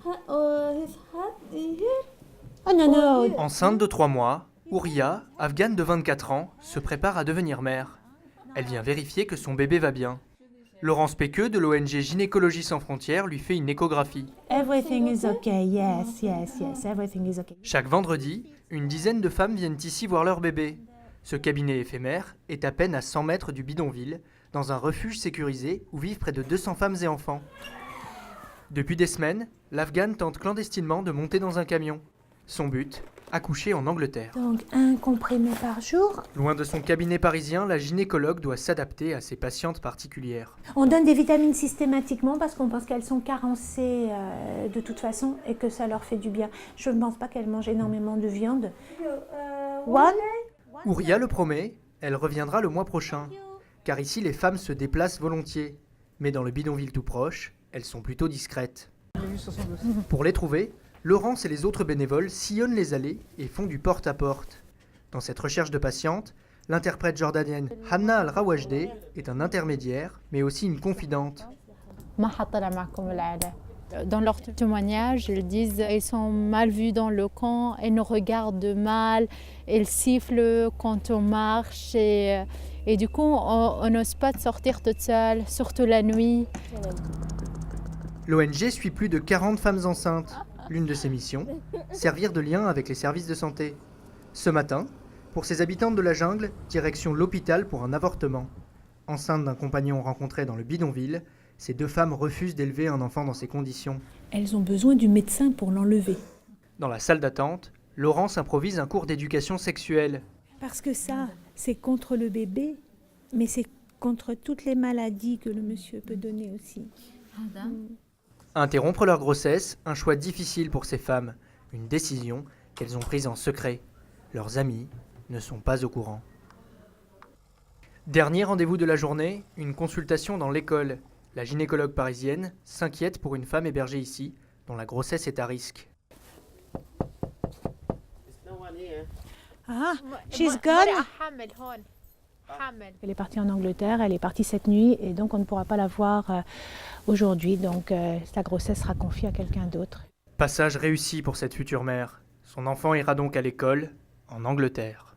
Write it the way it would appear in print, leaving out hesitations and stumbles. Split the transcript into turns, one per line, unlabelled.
Oh non, non.
Enceinte de 3 mois, Ouria, afghane de 24 ans, se prépare à devenir mère. Elle vient vérifier que son bébé va bien. Laurence Péqueux de l'ONG Gynécologie sans frontières lui fait une échographie.
Everything is okay. Yes, yes, yes. Everything is okay.
Chaque vendredi, une dizaine de femmes viennent ici voir leur bébé. Ce cabinet éphémère est à peine à 100 mètres du bidonville, dans un refuge sécurisé où vivent près de 200 femmes et enfants. Depuis des semaines, l'Afghane tente clandestinement de monter dans un camion. Son but, accoucher en Angleterre.
Donc, un comprimé par jour.
Loin de son cabinet parisien, la gynécologue doit s'adapter à ses patientes particulières.
On donne des vitamines systématiquement parce qu'on pense qu'elles sont carencées de toute façon et que ça leur fait du bien. Je ne pense pas qu'elles mangent énormément de viande. One.
Ouria le promet, elle reviendra le mois prochain. Car ici, les femmes se déplacent volontiers. Mais dans le bidonville tout proche, elles sont plutôt discrètes. Pour les trouver, Laurence et les autres bénévoles sillonnent les allées et font du porte-à-porte. Dans cette recherche de patientes, l'interprète jordanienne Hanna Al-Rawajde est un intermédiaire, mais aussi une confidente.
Dans leur témoignage, ils disent qu'ils sont mal vus dans le camp, ils nous regardent mal, ils sifflent quand on marche et du coup on n'ose pas de sortir toute seule, surtout la nuit.
L'ONG suit plus de 40 femmes enceintes. L'une de ses missions, servir de lien avec les services de santé. Ce matin, pour ces habitantes de la jungle, direction l'hôpital pour un avortement. Enceintes d'un compagnon rencontré dans le bidonville, ces deux femmes refusent d'élever un enfant dans ces conditions.
Elles ont besoin du médecin pour l'enlever.
Dans la salle d'attente, Laurence improvise un cours d'éducation sexuelle.
Parce que ça, c'est contre le bébé, mais c'est contre toutes les maladies que le monsieur peut donner aussi.
Interrompre leur grossesse, un choix difficile pour ces femmes. Une décision qu'elles ont prise en secret. Leurs amis ne sont pas au courant. Dernier rendez-vous de la journée, une consultation dans l'école. La gynécologue parisienne s'inquiète pour une femme hébergée ici, dont la grossesse est à risque.
Ah, she's gone. Elle est partie en Angleterre, elle est partie cette nuit et donc on ne pourra pas la voir aujourd'hui. Donc sa grossesse sera confiée à quelqu'un d'autre.
Passage réussi pour cette future mère. Son enfant ira donc à l'école, en Angleterre.